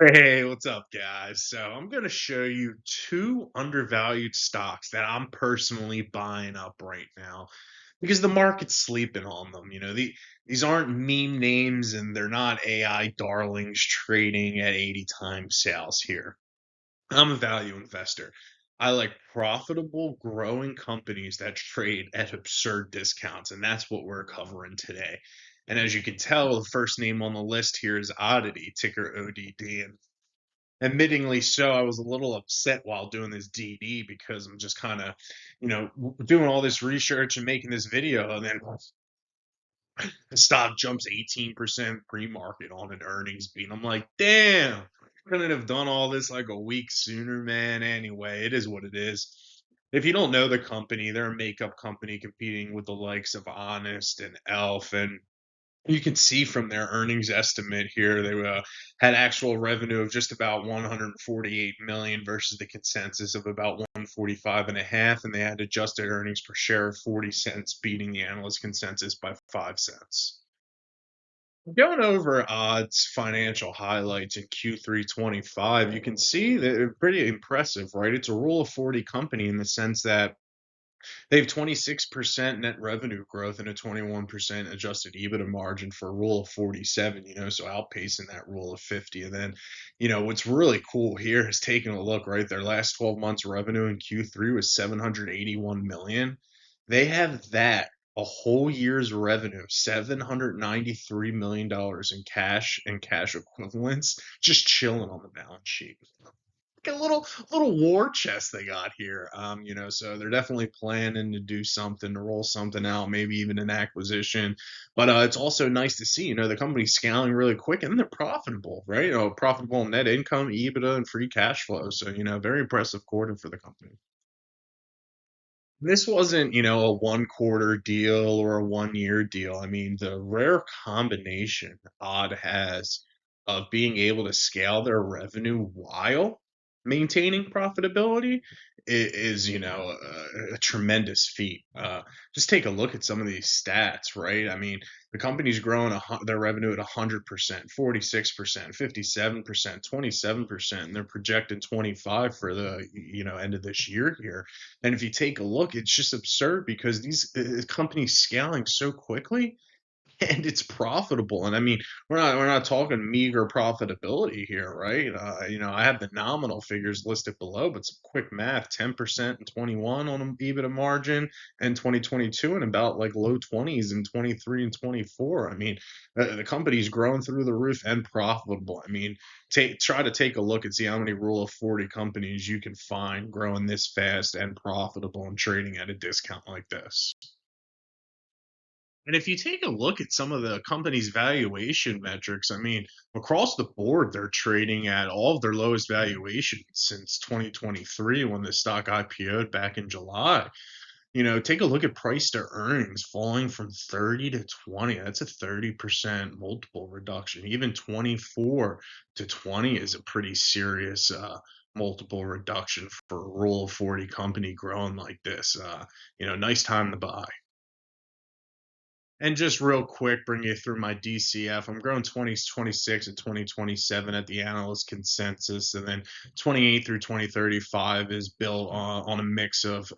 Hey, what's up, guys? So I'm going to show you two undervalued stocks that I'm personally buying up right now because the market's sleeping on them. These aren't meme names and they're not AI darlings trading at 80 times sales here. I'm a value investor. I like profitable, growing companies that trade at absurd discounts, and that's what we're covering today. And as you can tell, the first name on the list here is Oddity, ticker ODD. And admittingly so, I was a little upset while doing this DD because I'm just kind of, doing all this research and making this video, and then the stock jumps 18% pre-market on an earnings beat. I'm like, damn, couldn't have done all this like a week sooner, man. Anyway, it is what it is. If you don't know the company, they're a makeup company competing with the likes of Honest and Elf, and you can see from their earnings estimate here, they had actual revenue of just about 148 million versus the consensus of about 145 and a half, and they had adjusted earnings per share of 40 cents, beating the analyst consensus by 5 cents. Going over odds financial highlights in Q3 25, you can see that they're pretty impressive, right? It's a rule of 40 company in the sense that they have 26% net revenue growth and a 21% adjusted EBITDA margin for a rule of 47, so outpacing that rule of 50. And then, what's really cool here is taking a look, right? Their last 12 months revenue in Q3 was 781 million. They have that a whole year's revenue, $793 million in cash and cash equivalents, just chilling on the balance sheet, like a little war chest they got here. So they're definitely planning to do something, to roll something out, maybe even an acquisition. But it's also nice to see, the company's scaling really quick and they're profitable, right? Profitable net income, EBITDA, and free cash flow. So, very impressive quarter for the company. This wasn't, a one quarter deal or a 1 year deal. I mean, the rare combination Odd has of being able to scale their revenue while maintaining profitability is, a tremendous feat. Just take a look at some of these stats, right? I mean, the company's growing their revenue at 100%, 46%, 57%, 27%, and they're projecting 25 for the, end of this year here. And if you take a look, it's just absurd because these companies scaling so quickly and it's profitable. And I mean, we're not talking meager profitability here, right? I have the nominal figures listed below, but some quick math: 10% in 21 on an EBITDA margin, and 2022, and about like low 20s in 23 and 24. I mean, the company's growing through the roof and profitable. I mean, try to take a look and see how many Rule of 40 companies you can find growing this fast and profitable and trading at a discount like this. And if you take a look at some of the company's valuation metrics, I mean, across the board, they're trading at all of their lowest valuations since 2023 when the stock IPO'd back in July. Take a look at price to earnings falling from 30 to 20. That's a 30% multiple reduction. Even 24 to 20 is a pretty serious multiple reduction for a Rule of 40 company growing like this. Nice time to buy. And just real quick, bring you through my DCF. I'm growing 2026 and 2027 at the analyst consensus, and then 28 through 2035 is built on a mix of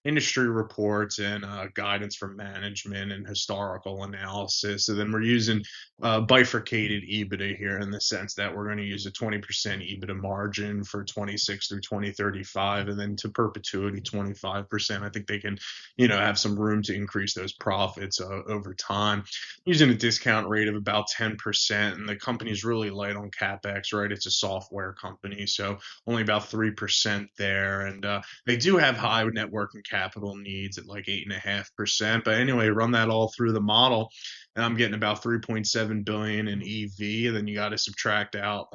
industry reports and guidance from management and historical analysis. And then we're using bifurcated EBITDA here in the sense that we're going to use a 20% EBITDA margin for 26 through 2035, and then to perpetuity 25%. I think they can, have some room to increase those profits over time using a discount rate of about 10%. And the company's really light on capex, right? It's a software company, so only about 3% there. And they do have high net working capital needs at like 8.5%. But anyway, run that all through the model, and I'm getting about 3.7 billion in EV. And then you got to subtract out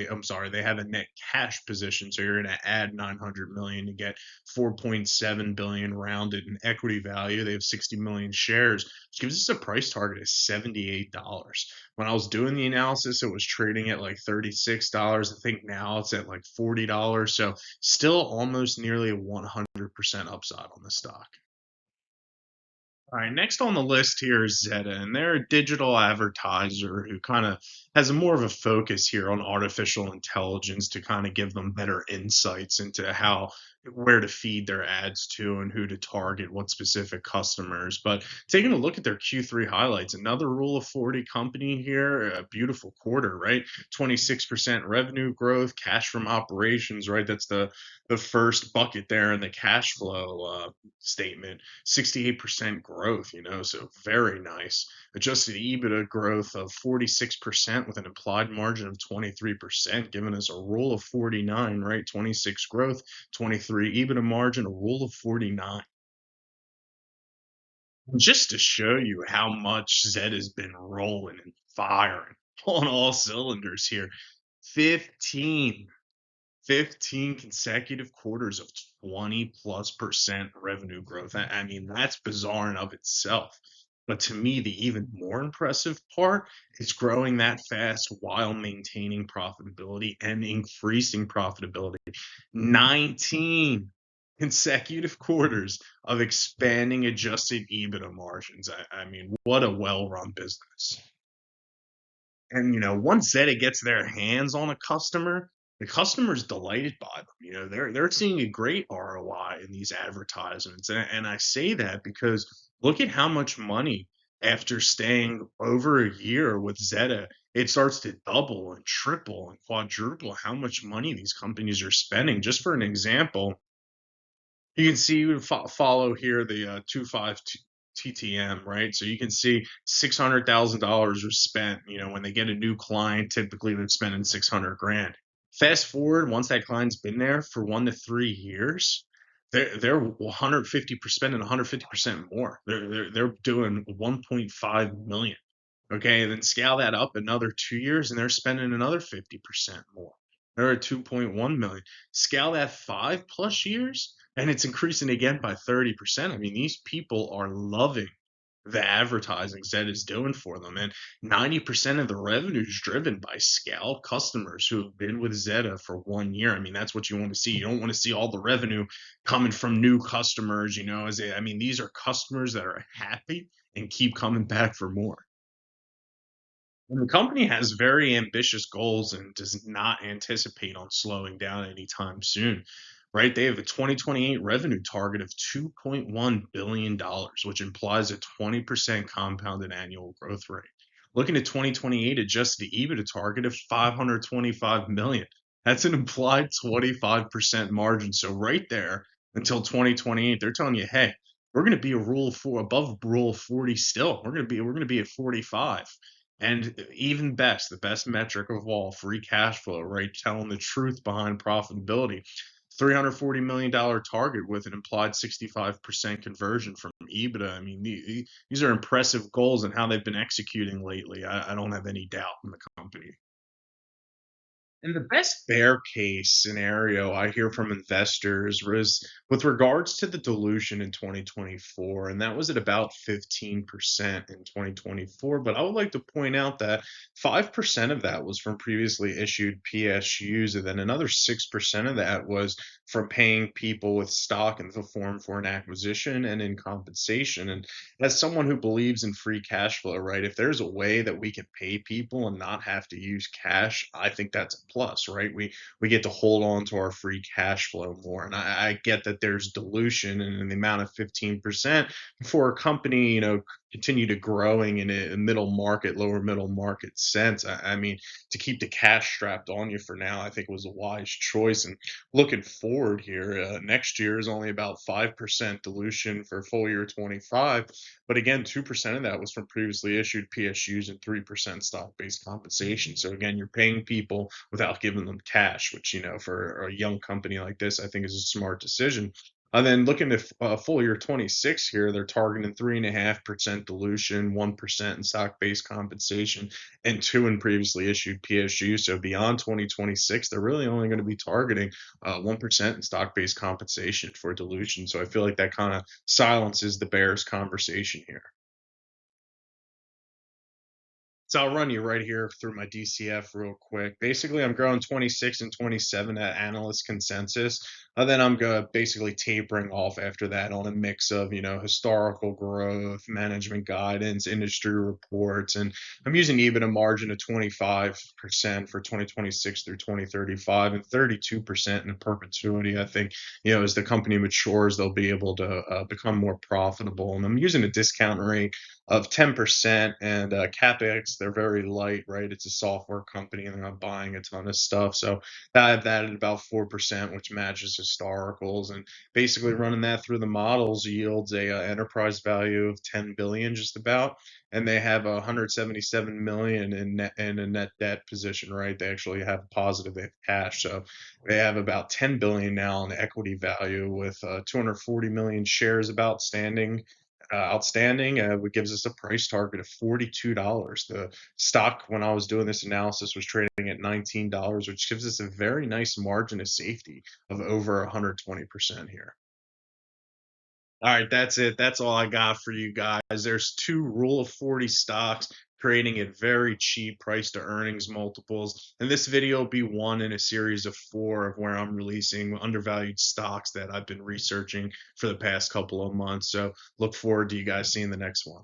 I'm sorry, they have a net cash position, so you're going to add 900 million to get 4.7 billion rounded in equity value. They have 60 million shares, which gives us a price target of $78. When I was doing the analysis, it was trading at like $36. I think now it's at like $40. So still almost nearly a 100% upside on the stock. All right, next on the list here is Zeta, and they're a digital advertiser who kind of has a more of a focus here on artificial intelligence to kind of give them better insights into how where to feed their ads to and who to target, what specific customers. But taking a look at their Q3 highlights, another rule of 40 company here, a beautiful quarter, right? 26% revenue growth, cash from operations, right? That's the first bucket there in the cash flow statement. 68% growth, so very nice. Adjusted EBITDA growth of 46% with an implied margin of 23%, giving us a rule of 49, right? 26 growth, 23 EBITDA margin, a rule of 49. Just to show you how much Zed has been rolling and firing on all cylinders here. 15 15 consecutive quarters of 20 plus percent revenue growth. I mean, that's bizarre in of itself. But to me, the even more impressive part is growing that fast while maintaining profitability and increasing profitability. 19 consecutive quarters of expanding adjusted EBITDA margins. I mean, what a well run business. And, once Zeta gets their hands on a customer, the customer's delighted by them. They're seeing a great ROI in these advertisements. And I say that because look at how much money after staying over a year with Zeta, it starts to double and triple and quadruple how much money these companies are spending. Just for an example, you can see follow here the 25 TTM, right? So you can see $600,000 was spent. When they get a new client, typically they're spending 600 grand. Fast forward, once that client's been there for 1 to 3 years, they're 150% spending 150% more. They're doing 1.5 million. Okay, and then scale that up another 2 years, and they're spending another 50% more. They're at 2.1 million. Scale that 5 plus years, and it's increasing again by 30%. I mean, these people are loving the advertising Zed is doing for them. And 90% of the revenue is driven by scale customers who have been with Zeta for 1 year. I mean, that's what you want to see. You don't want to see all the revenue coming from new customers, I mean, these are customers that are happy and keep coming back for more. And the company has very ambitious goals and does not anticipate on slowing down anytime soon. Right? They have a 2028 revenue target of $2.1 billion, which implies a 20% compounded annual growth rate. Looking at 2028 adjusted EBITDA target of 525 million. That's an implied 25% margin. So right there until 2028, they're telling you, hey, we're going to be a rule of four above rule of 40 still. We're going to be at 45. And even best, the best metric of all, free cash flow, right? Telling the truth behind profitability. $340 million target with an implied 65% conversion from EBITDA. I mean, these are impressive goals and how they've been executing lately. I don't have any doubt in the company. And the best bear case scenario I hear from investors was with regards to the dilution in 2024, and that was at about 15% in 2024. But I would like to point out that 5% of that was from previously issued PSUs, and then another 6% of that was from paying people with stock in the form for an acquisition and in compensation. And as someone who believes in free cash flow, right? If there's a way that we can pay people and not have to use cash, I think that's a plus, right? We get to hold on to our free cash flow more. And I get that there's dilution in the amount of 15% for a company, continue to growing in a middle market, lower middle market sense. I mean, to keep the cash strapped on you for now, I think was a wise choice. And looking forward here, next year is only about 5% dilution for full year 25. But again, 2% of that was from previously issued PSUs and 3% stock-based compensation. So again, you're paying people without giving them cash, which, for a young company like this, I think is a smart decision. And then looking at full year 26 here, they're targeting 3.5% dilution, 1% in stock-based compensation, and 2 in previously issued PSU. So beyond 2026, they're really only going to be targeting 1% in stock-based compensation for dilution. So I feel like that kind of silences the bears conversation here. So I'll run you right here through my DCF real quick. Basically, I'm growing 26 and 27 at analyst consensus. Then I'm basically tapering off after that on a mix of, historical growth, management guidance, industry reports, and I'm using EBITDA margin of 25% for 2026 through 2035 and 32% in perpetuity. I think, as the company matures, they'll be able to become more profitable. And I'm using a discount rate of 10% and CapEx, they're very light, right? It's a software company and they're not buying a ton of stuff. So I have that at about 4%, which matches historicals. And basically running that through the models yields a enterprise value of 10 billion just about. And they have 177 million in a net debt position, right? They actually have positive, they have cash. So they have about 10 billion now in equity value with 240 million shares about outstanding, which gives us a price target of $42. The stock, when I was doing this analysis, was trading at $19, which gives us a very nice margin of safety of over 120% here. All right, that's it. That's all I got for you guys. There's two Rule of 40 stocks trading at very cheap price to earnings multiples. And this video will be one in a series of four of where I'm releasing undervalued stocks that I've been researching for the past couple of months. So look forward to you guys seeing the next one.